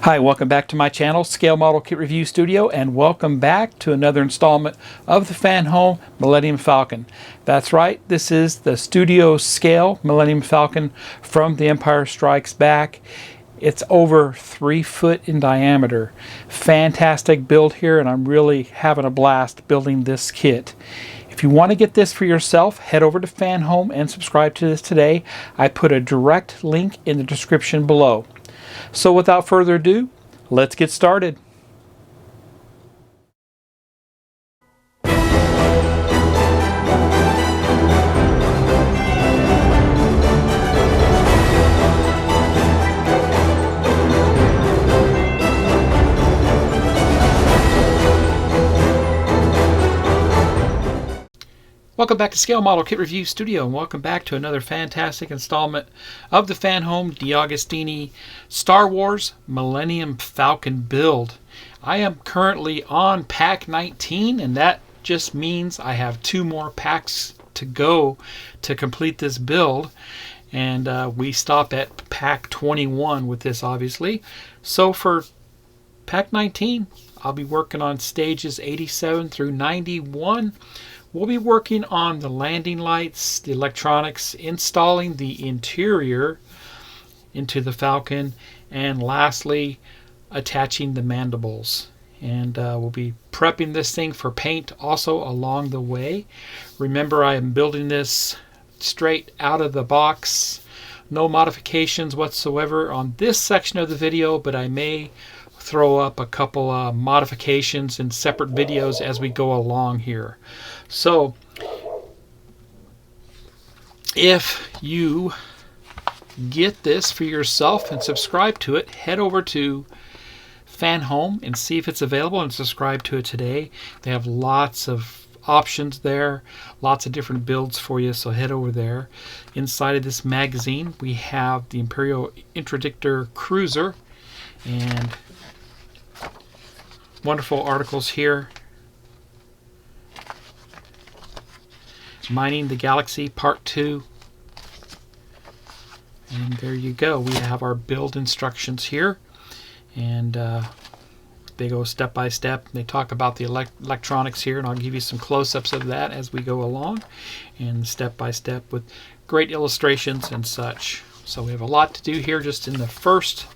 Hi, welcome back to my channel, Scale Model Kit Review Studio, and welcome back to another installment of the FanHome Millennium Falcon. That's right, this is the studio scale Millennium Falcon from The Empire Strikes Back. It's over 3 foot in diameter. Fantastic build here, and I'm really having a blast building this kit. If you want to get this for yourself, head over to FanHome and subscribe to this today. I put a direct link in the description below. So without further ado, let's get started. Welcome back to Scale Model Kit Review Studio, and welcome back to another fantastic installment of the FanHome DeAugustini Star Wars Millennium Falcon build. I am currently on pack 19, and that just means I have 2 more packs to go to complete this build. And we stop at pack 21 with this, obviously. So for pack 19, I'll be working on stages 87 through 91. We'll be working on the landing lights, the electronics, installing the interior into the Falcon, and lastly, attaching the mandibles. And we'll be prepping this thing for paint also along the way. Remember, I am building this straight out of the box. No modifications whatsoever on this section of the video, but I may throw up a couple modifications in separate videos as we go along here. So if you get this for yourself and subscribe to it, head over to FanHome and see if it's available and subscribe to it today. They have lots of options there, lots of different builds for you, so head over there. Inside of this magazine we have the Imperial Interdictor Cruiser, and wonderful articles here. Mining the Galaxy Part 2. And there you go. We have our build instructions here. And they go step by step. They talk about the electronics here, and I'll give you some close-ups of that as we go along. And step by step with great illustrations and such. So we have a lot to do here just in the first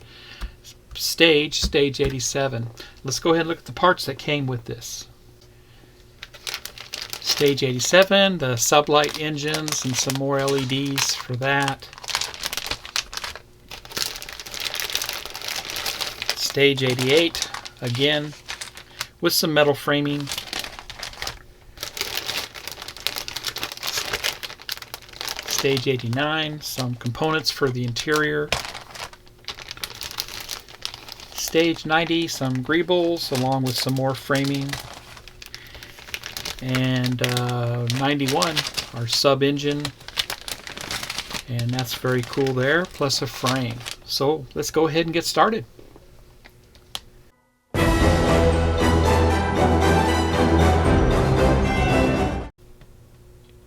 stage, stage 87. Let's go ahead and look at the parts that came with this. Stage 87, the sublight engines and some more LEDs for that. Stage 88, again, with some metal framing. Stage 89, some components for the interior. Stage 90, some greebles along with some more framing. And 91, our sub-engine, and that's very cool there, plus a frame. So let's go ahead and get started.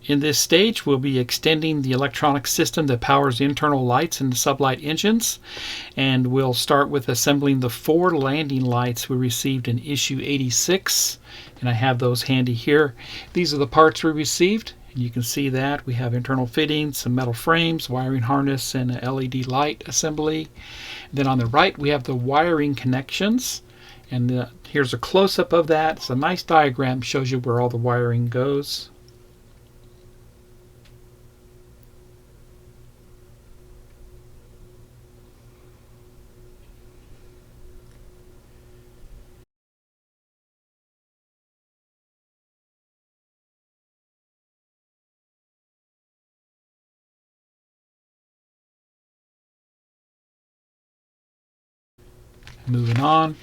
In this stage, we'll be extending the electronic system that powers the internal lights and the sublight engines, and we'll start with assembling the 4 landing lights we received in issue 86, and I have those handy here. These are the parts we received, and you can see that we have internal fittings, some metal frames, wiring harness, and a LED light assembly. Then on the right we have the wiring connections, and here's a close-up of that. It's a nice diagram, shows you where all the wiring goes. Moving on.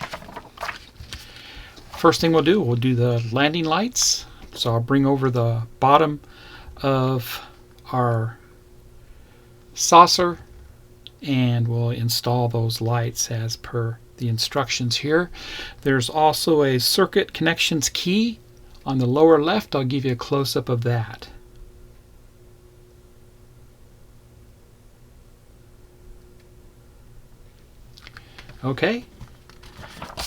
First thing we'll do the landing lights. So I'll bring over the bottom of our saucer and we'll install those lights as per the instructions here. There's also a circuit connections key on the lower left. I'll give you a close-up of that. Okay,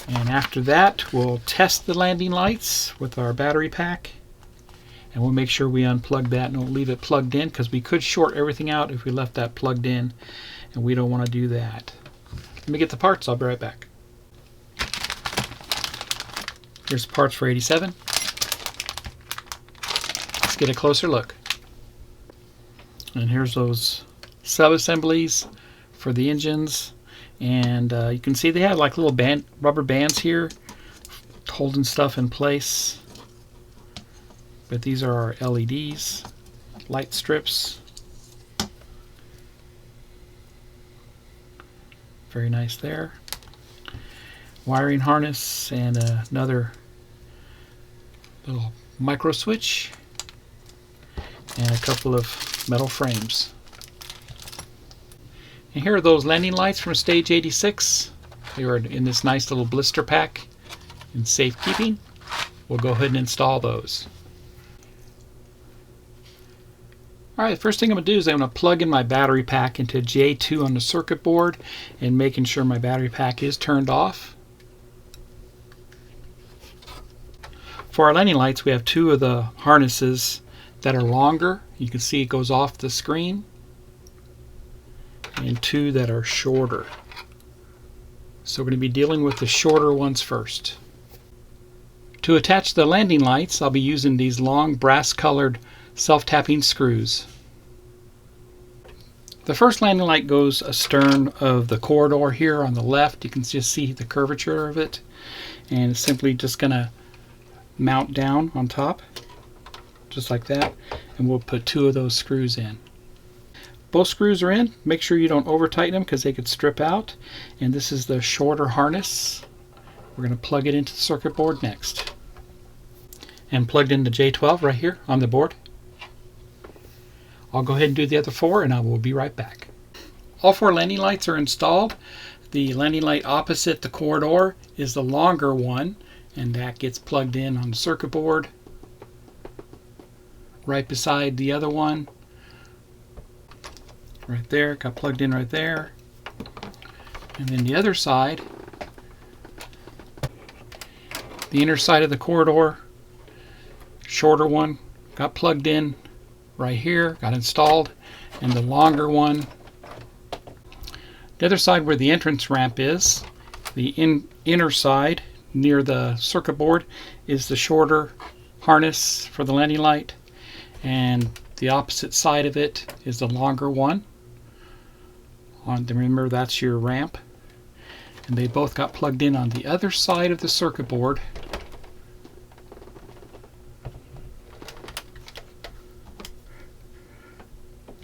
And after that, we'll test the landing lights with our battery pack. And we'll make sure we unplug that and we'll leave it plugged in, because we could short everything out if we left that plugged in, and we don't want to do that. Let me get the parts. I'll be right back. Here's the parts for 87. Let's get a closer look. And here's those sub-assemblies for the engines. And you can see they have like little rubber bands here holding stuff in place. But these are our LEDs, light strips. Very nice there. Wiring harness and another little micro switch and a couple of metal frames. And here are those landing lights from stage 86. They are in this nice little blister pack in safekeeping. We'll go ahead and install those. Alright, first thing I'm going to do is I'm going to plug in my battery pack into J2 on the circuit board and making sure my battery pack is turned off. For our landing lights, we have two of the harnesses that are longer. You can see it goes off the screen. And two that are shorter. So we're going to be dealing with the shorter ones first. To attach the landing lights, I'll be using these long brass colored self-tapping screws. The first landing light goes astern of the corridor here on the left. You can just see the curvature of it, and it's simply just going to mount down on top just like that, and we'll put two of those screws in. Both screws are in. Make sure you don't over tighten them because they could strip out. And this is the shorter harness. We're going to plug it into the circuit board next. And plugged into J12 right here on the board. I'll go ahead and do the other four and I will be right back. All four landing lights are installed. The landing light opposite the corridor is the longer one, and that gets plugged in on the circuit board right beside the other one. Right there, got plugged in right there. And then the other side, the inner side of the corridor, shorter one, got plugged in right here, got installed, and the longer one, the other side where the entrance ramp is, the inner side near the circuit board is the shorter harness for the landing light, and the opposite side of it is the longer one. Remember, that's your ramp. And they both got plugged in on the other side of the circuit board.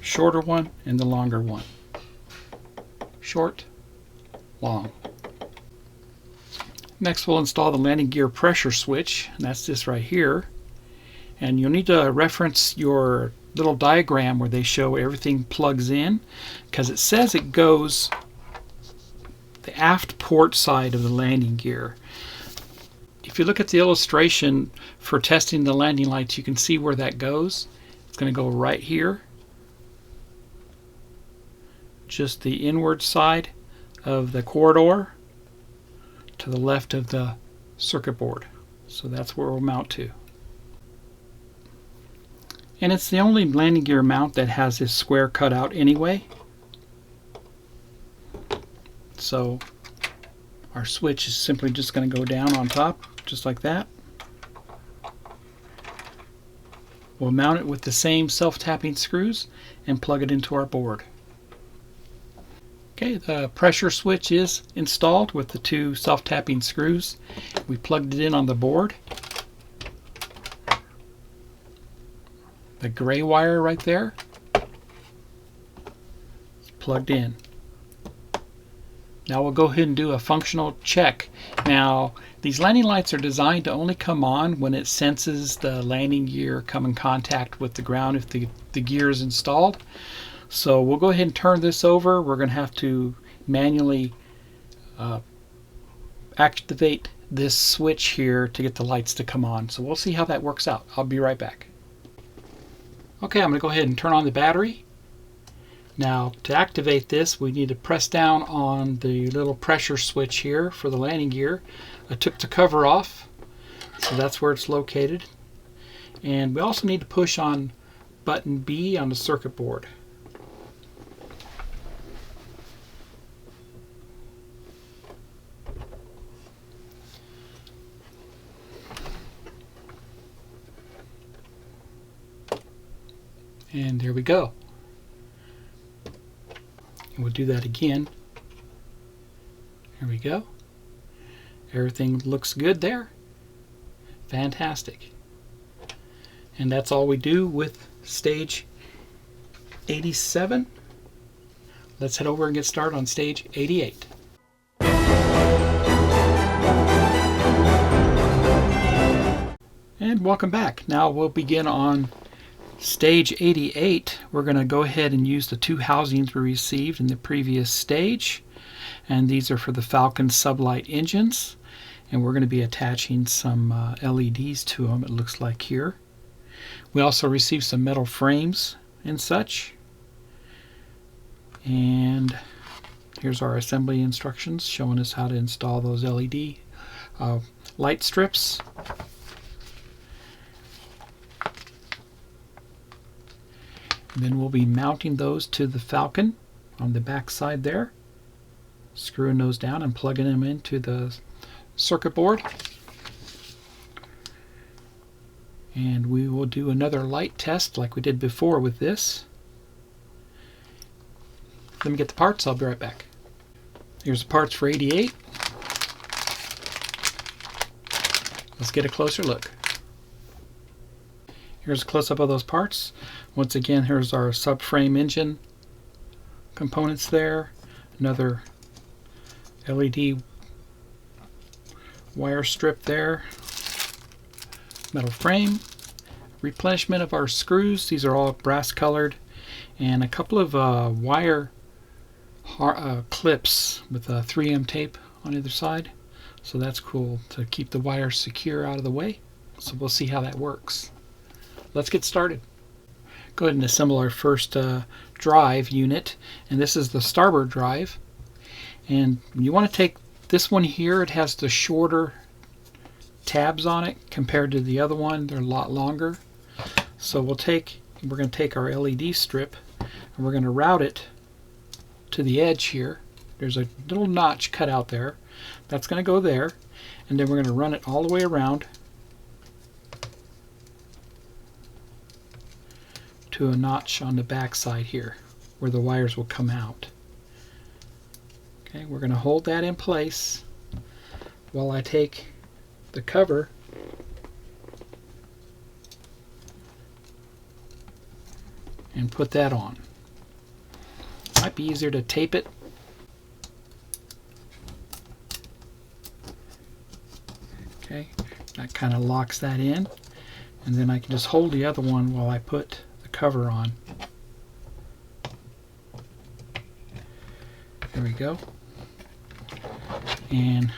Shorter one and the longer one. Short, long. Next we'll install the landing gear pressure switch, and that's this right here. And you'll need to reference your little diagram where they show everything plugs in, because it says it goes the aft port side of the landing gear. If you look at the illustration for testing the landing lights, you can see where that goes. It's going to go right here, just the inward side of the corridor to the left of the circuit board. So that's where we'll mount to. And it's the only landing gear mount that has this square cut out anyway. So our switch is simply just going to go down on top, just like that. We'll mount it with the same self-tapping screws and plug it into our board. Okay, the pressure switch is installed with the two self-tapping screws. We plugged it in on the board. The gray wire right there is plugged in. Now we'll go ahead and do a functional check. Now these landing lights are designed to only come on when it senses the landing gear come in contact with the ground if the gear is installed. So we'll go ahead and turn this over. We're going to have to manually activate this switch here to get the lights to come on. So we'll see how that works out. I'll be right back. Okay, I'm going to go ahead and turn on the battery. Now to activate this, we need to press down on the little pressure switch here for the landing gear. I took the cover off, so that's where it's located. And we also need to push on button B on the circuit board. And there we go. And we'll do that again. There we go. Everything looks good there. Fantastic. And that's all we do with stage 87. Let's head over and get started on stage 88. And welcome back. Now we'll begin on stage 88. We're going to go ahead and use the two housings we received in the previous stage, and these are for the Falcon sublight engines, and we're going to be attaching some LEDs to them, it looks like here. We also received some metal frames and such, and here's our assembly instructions showing us how to install those LED light strips. And then we'll be mounting those to the Falcon on the back side there, screwing those down and plugging them into the circuit board. And we will do another light test like we did before with this. Let me get the parts, I'll be right back. Here's the parts for 88. Let's get a closer look. Here's a close-up of those parts. Once again, here's our subframe engine components there. Another LED wire strip there. Metal frame. Replenishment of our screws. These are all brass colored. And a couple of wire clips with 3M tape on either side. So that's cool to keep the wires secure out of the way. So we'll see how that works. Let's get started. Go ahead and assemble our first drive unit, and this is the starboard drive. And you want to take this one here. It has the shorter tabs on it compared to the other one. They're a lot longer. So we're going to take our LED strip and we're going to route it to the edge here. There's a little notch cut out there. That's going to go there, and then we're going to run it all the way around to a notch on the back side here where the wires will come out. Okay, we're going to hold that in place while I take the cover and put that on. Might be easier to tape it. Okay, that kind of locks that in, and then I can just hold the other one while I put cover on. There we go. And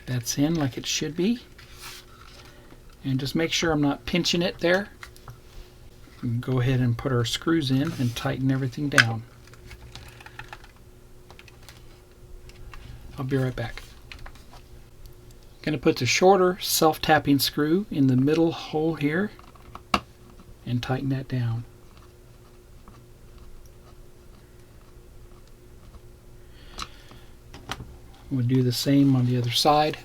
that's in like it should be. And just make sure I'm not pinching it there. And go ahead and put our screws in and tighten everything down. I'll be right back. I'm going to put the shorter self-tapping screw in the middle hole here and tighten that down. We'll do the same on the other side.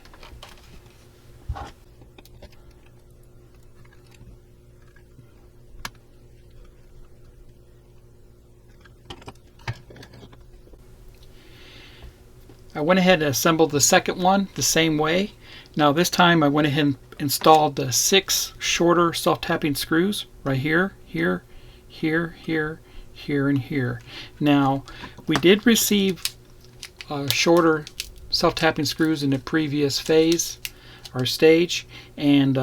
I went ahead and assembled the second one the same way. Now this time I went ahead and installed the 6 shorter self-tapping screws right here, here, here, here, here, and here. Now we did receive shorter self-tapping screws in the previous phase or stage, and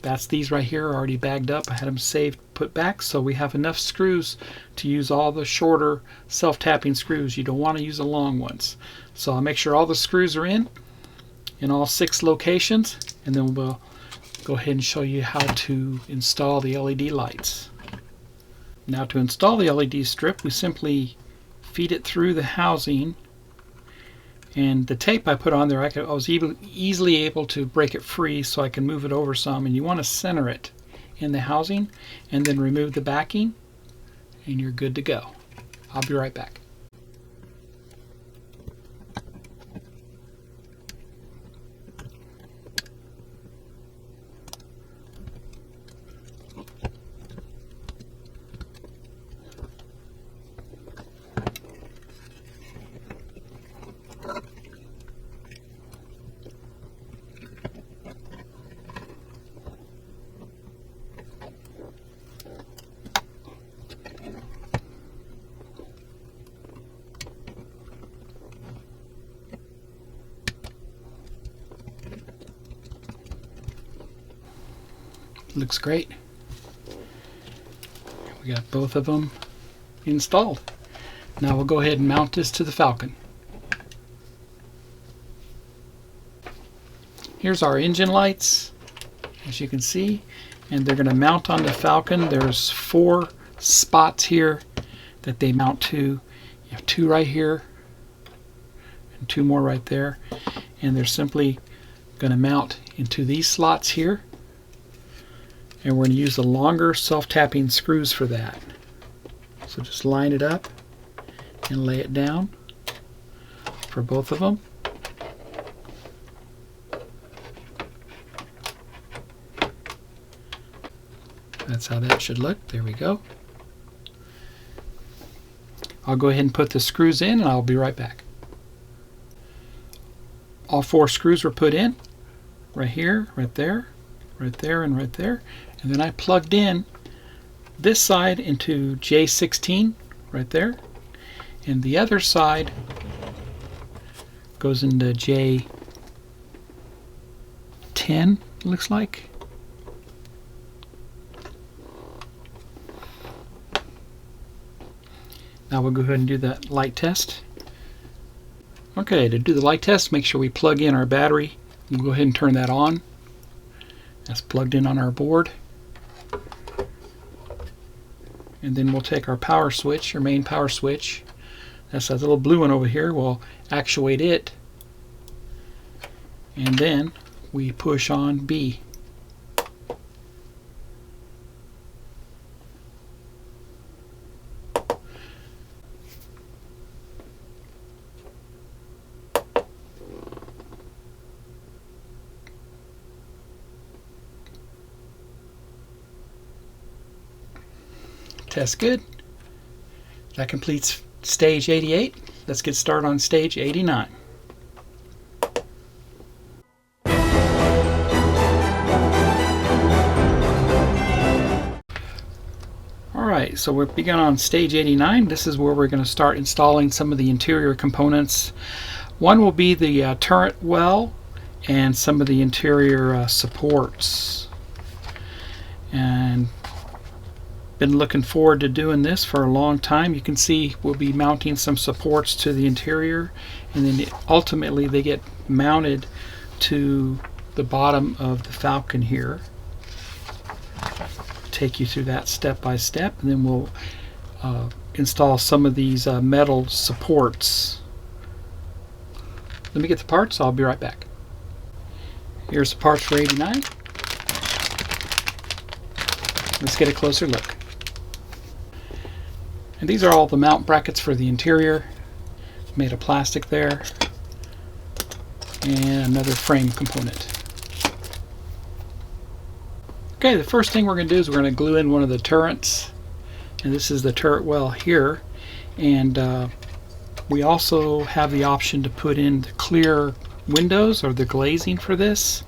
that's these right here already bagged up. I had them saved, put back, so we have enough screws to use all the shorter self-tapping screws. You don't want to use the long ones. So I'll make sure all the screws are in all 6 locations, and then we'll go ahead and show you how to install the LED lights. Now to install the LED strip, we simply feed it through the housing, and the tape I put on there, I was easily able to break it free so I can move it over some, and you want to center it in the housing and then remove the backing and you're good to go. I'll be right back. Looks great. We got both of them installed. Now we'll go ahead and mount this to the Falcon. Here's our engine lights, as you can see, and they're going to mount on the Falcon. There's 4 spots here that they mount to. You have 2 right here and 2 more right there, and they're simply going to mount into these slots here. And we're going to use the longer self-tapping screws for that. So just line it up and lay it down for both of them. That's how that should look. There we go. I'll go ahead and put the screws in and I'll be right back. All 4 screws were put in. Right here, right there, right there, and right there. And then I plugged in this side into J16 right there, and the other side goes into J10, looks like. Now we'll go ahead and do that light test. Okay, to do the light test, make sure we plug in our battery. We'll go ahead and turn that on. That's plugged in on our board. And then we'll take our power switch, your main power switch. That's that little blue one over here. We'll actuate it. And then we push on B. Test good. That completes stage 88. Let's get started on stage 89. Alright, so we're beginning on stage 89. This is where we're going to start installing some of the interior components. One will be the turret well and some of the interior supports. And been looking forward to doing this for a long time. You can see we'll be mounting some supports to the interior, and then ultimately they get mounted to the bottom of the Falcon here. Take you through that step by step, and then we'll install some of these metal supports. Let me get the parts. I'll be right back. Here's the parts for 89. Let's get a closer look. And these are all the mount brackets for the interior, made of plastic there, and another frame component. Okay, the first thing we're going to do is we're going to glue in one of the turrets, and this is the turret well here, and we also have the option to put in the clear windows or the glazing for this.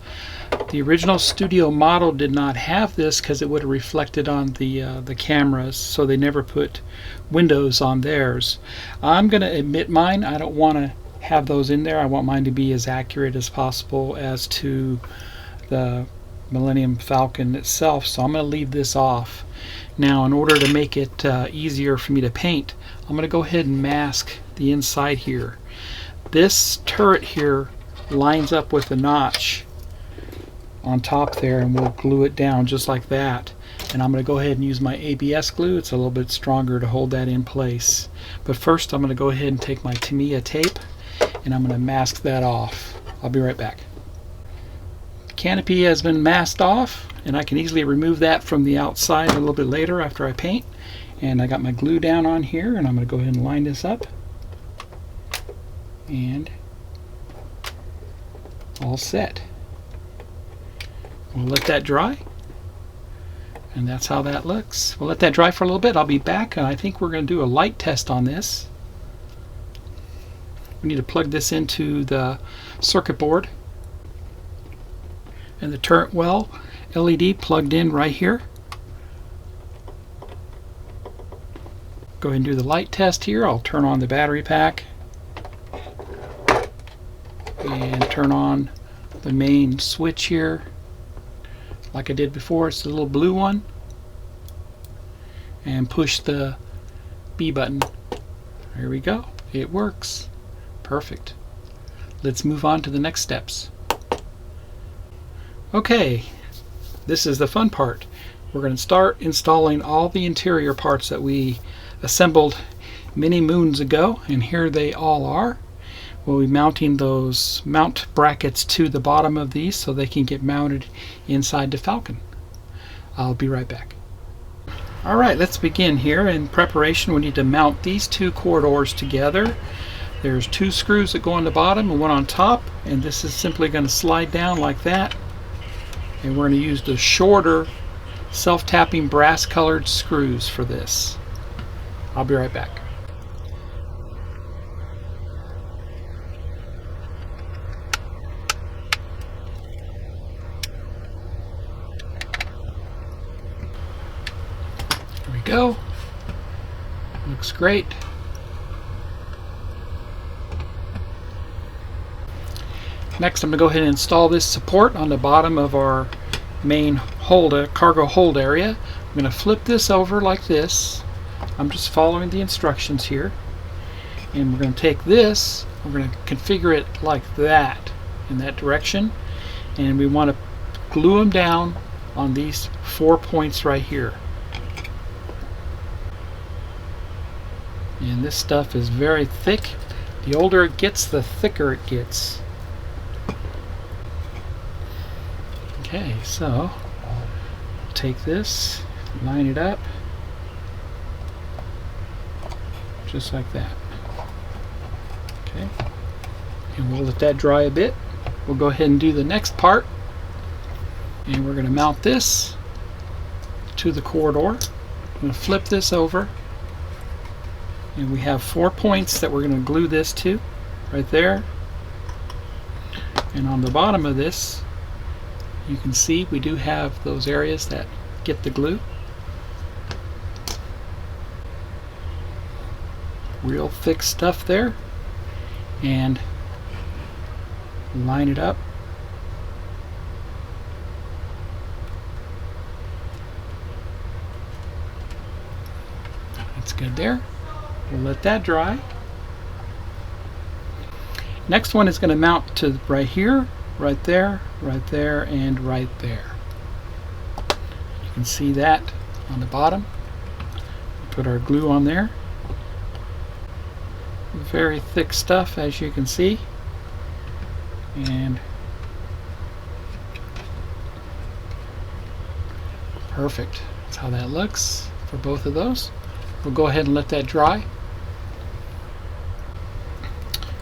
The original studio model did not have this because it would have reflected on the cameras, so they never put windows on theirs. I'm going to admit mine. I don't want to have those in there. I want mine to be as accurate as possible as to the Millennium Falcon itself, so I'm going to leave this off. Now, in order to make it easier for me to paint, I'm going to go ahead and mask the inside here. This turret here lines up with the notch on top there, and we'll glue it down just like that. And I'm going to go ahead and use my ABS glue. It's a little bit stronger to hold that in place. But first I'm going to go ahead and take my Tamiya tape and I'm going to mask that off. I'll be right back. Canopy has been masked off, and I can easily remove that from the outside a little bit later after I paint. And I got my glue down on here, and I'm going to go ahead and line this up. And all set. We'll let that dry. And that's how that looks. We'll let that dry for a little bit. I'll be back, and I think we're going to do a light test on this. We need to plug this into the circuit board. And the turret well LED plugged in right here. Go ahead and do the light test here. I'll turn on the battery pack and turn on the main switch here like I did before. It's the little blue one, and push the B button. There we go. It works. Perfect. Let's move on to the next steps. Okay, this is the fun part. We're going to start installing all the interior parts that we assembled many moons ago, and here they all are. We'll be mounting those mount brackets to the bottom of these so they can get mounted inside the Falcon. I'll be right back. Alright, let's begin here. In preparation, we need to mount these two corridors together. There's two screws that go on the bottom and one on top, and this is simply going to slide down like that. And we're going to use the shorter self-tapping brass colored screws for this. I'll be right back. There we go. Looks great. Next, I'm going to go ahead and install this support on the bottom of our main cargo hold area. I'm going to flip this over like this. I'm just following the instructions here. And we're going to take this, we're going to configure it like that, in that direction. And we want to glue them down on these 4 points right here. And this stuff is very thick. The older it gets, the thicker it gets. Okay, so take this, line it up, just like that. Okay, and we'll let that dry a bit. We'll go ahead and do the next part, and we're going to mount this to the corridor. I'm going to flip this over, and we have 4 points that we're going to glue this to, right there. And on the bottom of this, you can see we do have those areas that get the glue. Real thick stuff there. And line it up. That's good there. We'll let that dry. Next one is going to mount to right here, right there, and right there. You can see that on the bottom. Put our glue on there. Very thick stuff, as you can see. And perfect. That's how that looks for both of those. We'll go ahead and let that dry.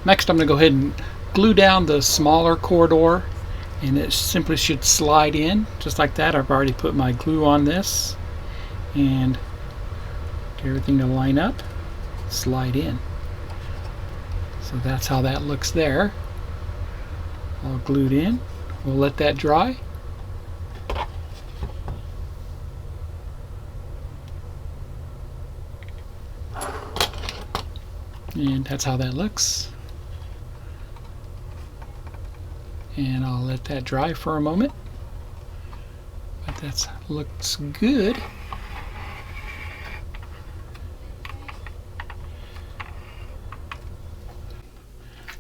Next, I'm going to go ahead and glue down the smaller corridor, and it simply should slide in just like that. I've already put my glue on this, and get everything to line up, slide in. So that's how that looks there, all glued in. We'll let that dry. And that's how that looks. And I'll let that dry for a moment. But that looks good.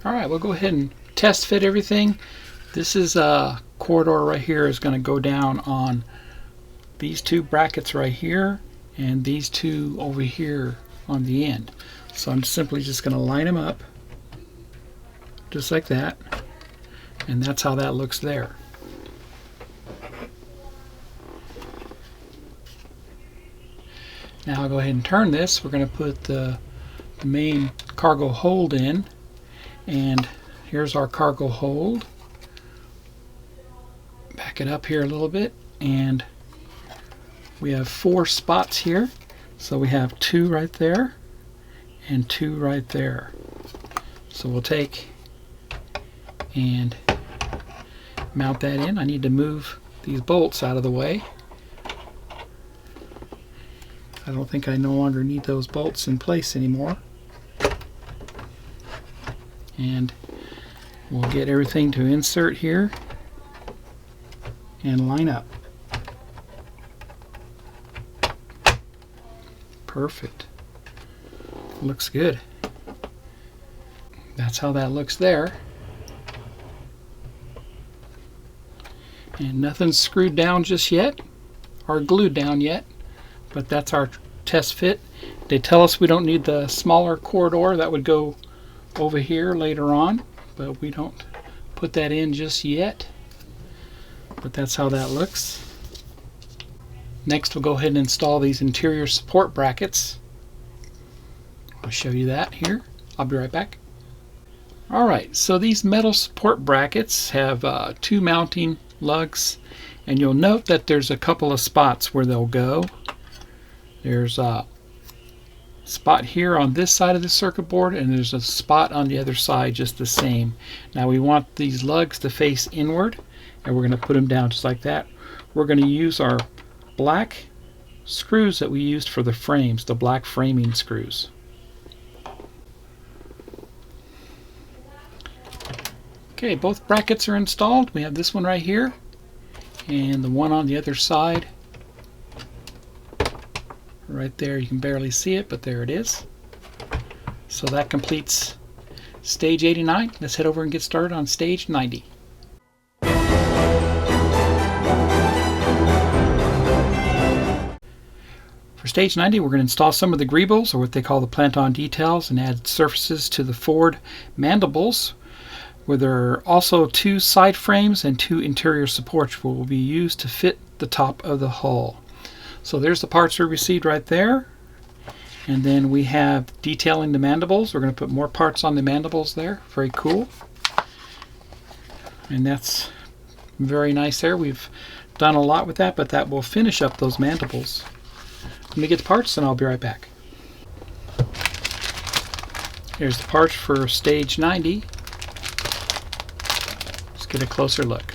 Alright, we'll go ahead and test fit everything. This is a corridor right here is going to go down on these two brackets right here and these two over here on the end. So I'm simply just going to line them up just like that, and that's how that looks there. Now I'll go ahead and turn this. We're going to put the main cargo hold in, and here's our cargo hold. Back it up here a little bit, and we have 4 spots here. So we have 2 right there and 2 right there. So we'll take and mount that in. I need to move these bolts out of the way. I don't think I no longer need those bolts in place anymore. And we'll get everything to insert here and line up. Perfect. Looks good. That's how that looks there. And nothing's screwed down just yet or glued down yet, but that's our test fit. They tell us we don't need the smaller corridor that would go over here later on, but we don't put that in just yet. But that's how that looks. Next, we'll go ahead and install these interior support brackets. I'll show you that here. I'll be right back. Alright, so these metal support brackets have 2 mounting lugs, and you'll note that there's a couple of spots where they'll go. There's a spot here on this side of the circuit board, and there's a spot on the other side just the same. Now we want these lugs to face inward, and we're going to put them down just like that. We're going to use our black screws that we used for the frames, the black framing screws. Okay, both brackets are installed. We have this one right here and the one on the other side right there. You can barely see it, but there it is. So that completes stage 89. Let's head over and get started on stage 90. For stage 90, we're going to install some of the greebles, or what they call the plant-on details, and add surfaces to the forward mandibles, where there are also 2 side frames and 2 interior supports will be used to fit the top of the hull. So there's the parts we received right there. And then we have detailing the mandibles. We're going to put more parts on the mandibles there. Very cool. And that's very nice there. We've done a lot with that, but that will finish up those mandibles. Let me get the parts and I'll be right back. Here's the parts for stage 90. Let's get a closer look.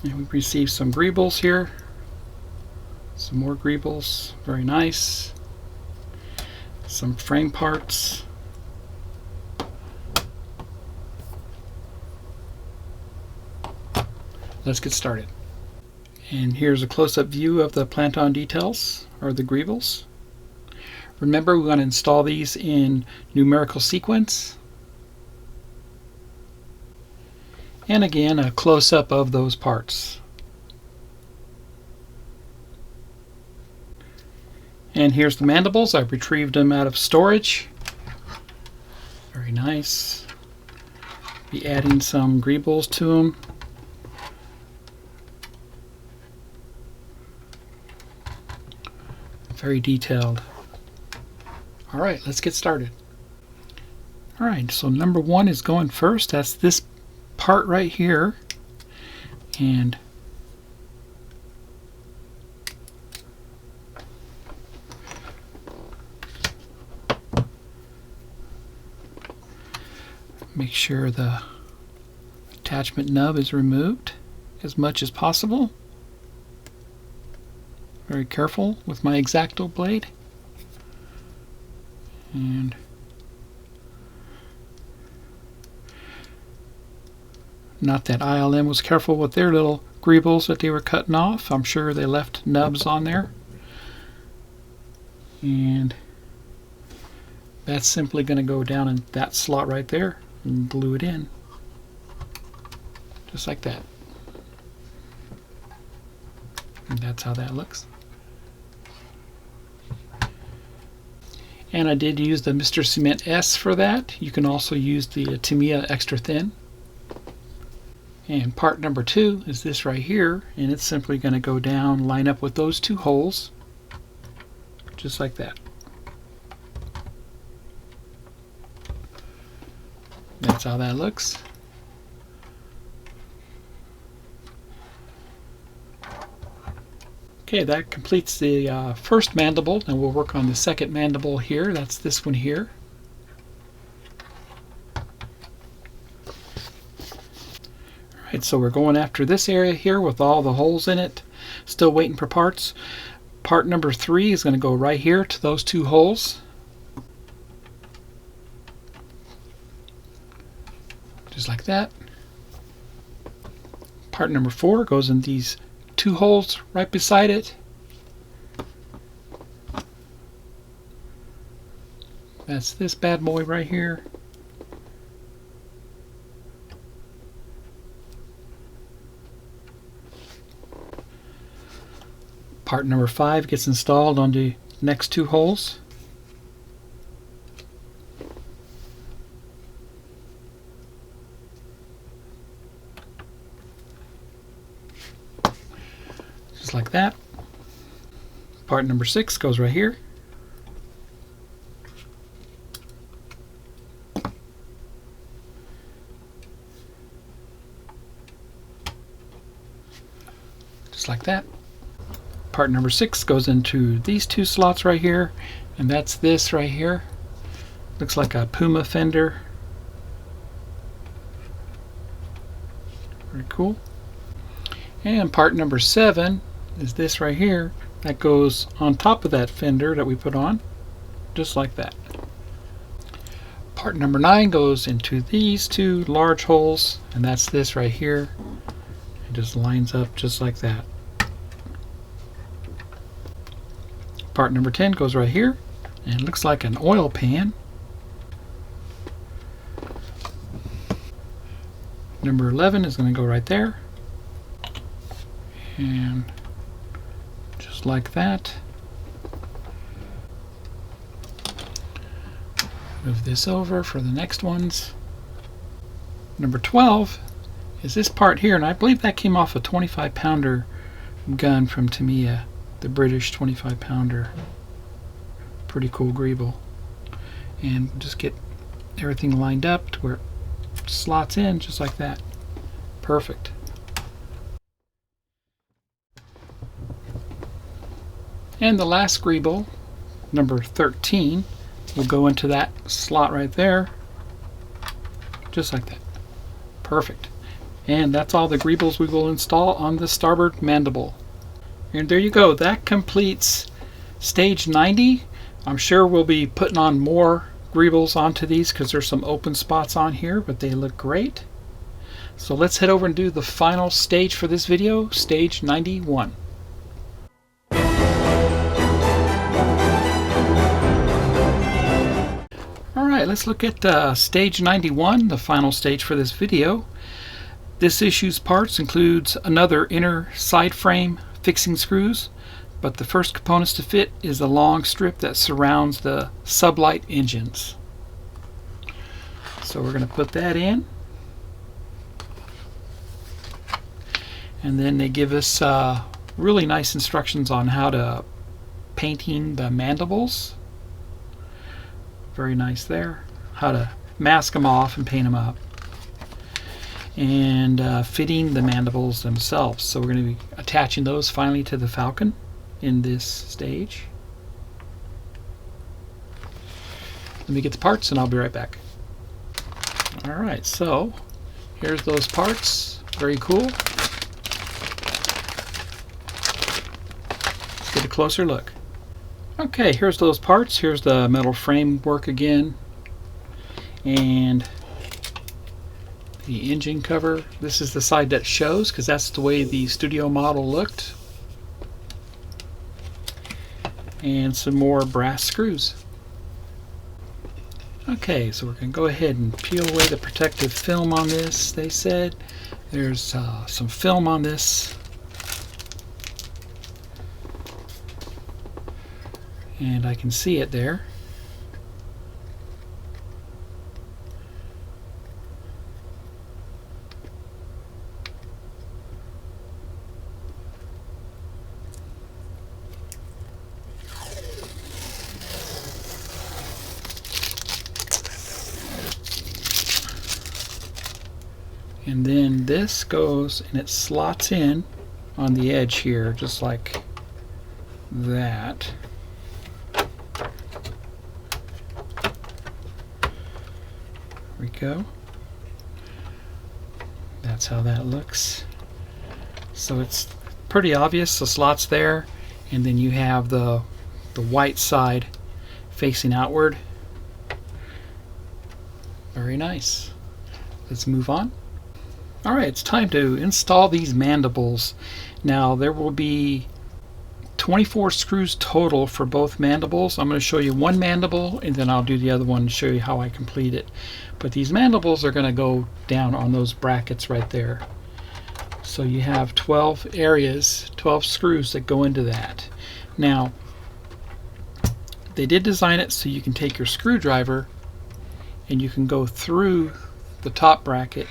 And we've received some greebles here. Some more greebles, very nice. Some frame parts. Let's get started. And here's a close-up view of the plant-on details, or the greebles. Remember, we want to install these in numerical sequence. And again, a close-up of those parts. And here's the mandibles. I've retrieved them out of storage. Very nice. Be adding some greebles to them. Very detailed. Alright, let's get started. Alright, so number 1 is going first. That's this part right here. And make sure the attachment nub is removed as much as possible. Very careful with my X-Acto blade. And not that ILM was careful with their little greebles that they were cutting off. I'm sure they left nubs on there. And that's simply going to go down in that slot right there and glue it in. Just like that. And that's how that looks. And I did use the Mr. Cement S for that. You can also use the Tamiya extra thin. And part number 2 is this right here, and it's simply going to go down, line up with those 2 holes, just like that. That's how that looks. Okay, that completes the first mandible, and we'll work on the second mandible here. That's this one here. Alright, so we're going after this area here with all the holes in it. Still waiting for parts. Part number 3 is going to go right here to those 2 holes. Just like that. Part number 4 goes in these 2 holes right beside it. That's this bad boy right here. Part number 5 gets installed on the next 2 holes. Just like that. Part number 6 goes right here. Just like that. Part number 6 goes into these 2 slots right here, and that's this right here. Looks like a Puma fender. Very cool. And part number 7 is this right here. That goes on top of that fender that we put on, just like that. Part number 9 goes into these 2 large holes, and that's this right here. It just lines up just like that. Part number 10 goes right here, and it looks like an oil pan. Number 11 is going to go right there. And just like that. Move this over for the next ones. Number 12 is this part here, and I believe that came off a 25-pounder gun from Tamiya, the British 25-pounder. Pretty cool greeble. And just get everything lined up to where it slots in just like that. Perfect. And the last greeble, number 13, will go into that slot right there, just like that. Perfect. And that's all the greebles we will install on the starboard mandible. And there you go. That completes stage 90. I'm sure we'll be putting on more greebles onto these because there's some open spots on here, but they look great. So let's head over and do the final stage for this video, stage 91. Alright, let's look at stage 91, the final stage for this video. This issue's parts includes another inner side frame fixing screws, but the first components to fit is the long strip that surrounds the sublight engines. So we're going to put that in. And then they give us really nice instructions on how to painting the mandibles. Very nice there. How to mask them off and paint them up. And fitting the mandibles themselves. So we're going to be attaching those finally to the Falcon in this stage. Let me get the parts and I'll be right back. Alright, so here's those parts. Very cool. Let's get a closer look. Okay, here's those parts. Here's the metal framework again. And the engine cover. This is the side that shows because that's the way the studio model looked. And some more brass screws. Okay, so we're going to go ahead and peel away the protective film on this. They said there's some film on this. and I can see it there. And then this goes and it slots in on the edge here, just like that. There we go. That's how that looks. So it's pretty obvious, the slot's there, and then you have the white side facing outward. Very nice. Let's move on. Alright, it's time to install these mandibles. Now there will be 24 screws total for both mandibles. I'm going to show you one mandible and then I'll do the other one and show you how I complete it. But these mandibles are going to go down on those brackets right there. So you have 12 areas, 12 screws that go into that. Now they did design it so you can take your screwdriver and you can go through the top bracket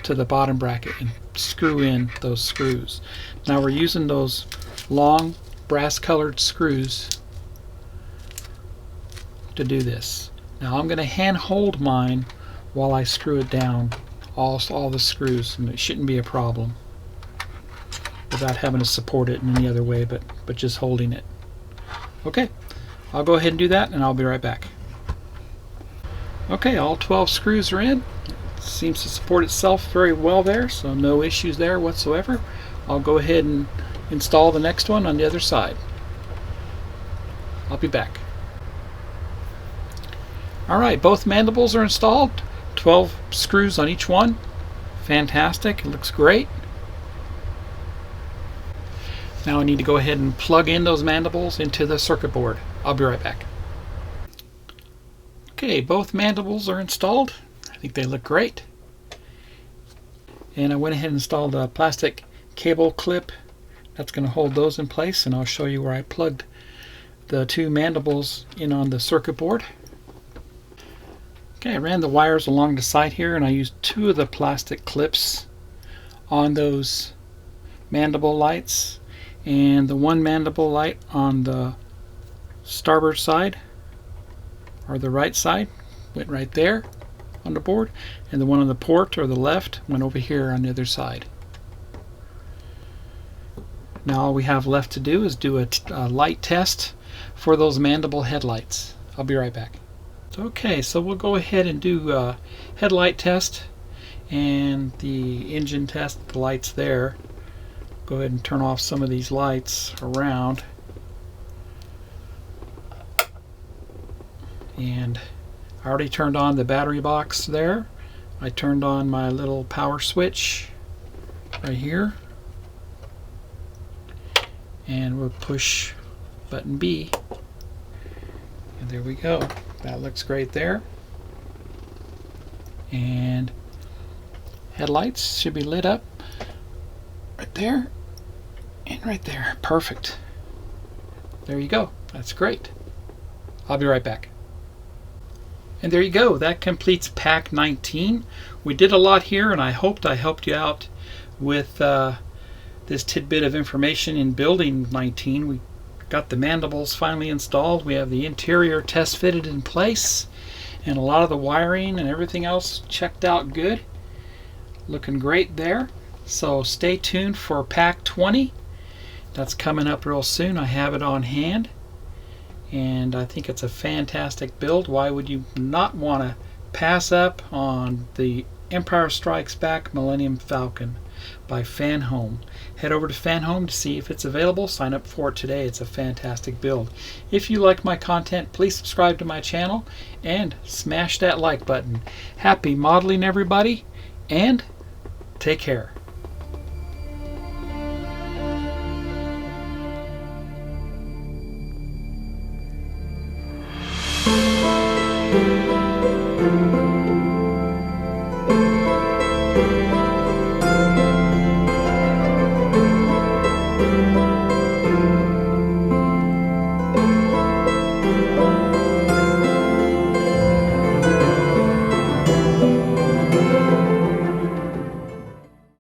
to the bottom bracket and screw in those screws. Now we're using those long brass colored screws to do this. Now I'm going to hand hold mine while I screw it down, all the screws, and it shouldn't be a problem without having to support it in any other way, but just holding it. Okay, I'll go ahead and do that and I'll be right back. Okay, all 12 screws are in. Seems to support itself very well there, so no issues there whatsoever. I'll go ahead and install the next one on the other side. I'll be back. Alright, both mandibles are installed. 12 screws on each one. Fantastic, it looks great. Now I need to go ahead and plug in those mandibles into the circuit board. I'll be right back. Okay, both mandibles are installed. I think they look great. And I went ahead and installed a plastic cable clip that's going to hold those in place, and I'll show you where I plugged the two mandibles in on the circuit board. Okay, I ran the wires along the side here and I used two of the plastic clips on those mandible lights, and the one mandible light on the starboard side, or the right side, went right there on the board, and the one on the port or the left went over here on the other side. Now all we have left to do is do a light test for those mandible headlights. I'll be right back. Okay, so we'll go ahead and do a headlight test and the engine test, the lights there. Go ahead and turn off some of these lights around. And I already turned on the battery box there. I turned on my little power switch right here. And we'll push button B. And there we go. That looks great there. And headlights should be lit up right there and right there. Perfect. There you go. That's great. I'll be right back. And there you go. That completes pack 19. We did a lot here, and I hoped I helped you out with this tidbit of information in building 19. We got the mandibles finally installed. We have the interior test fitted in place, and a lot of the wiring and everything else checked out good. Looking great there. So stay tuned for pack 20. That's coming up real soon. I have it on hand, and I think it's a fantastic build. Why would you not want to pass up on the Empire Strikes Back Millennium Falcon by FanHome? Head over to FanHome to see if it's available. Sign up for it today. It's a fantastic build. If you like my content, please subscribe to my channel and smash that like button. Happy modeling, everybody, and take care.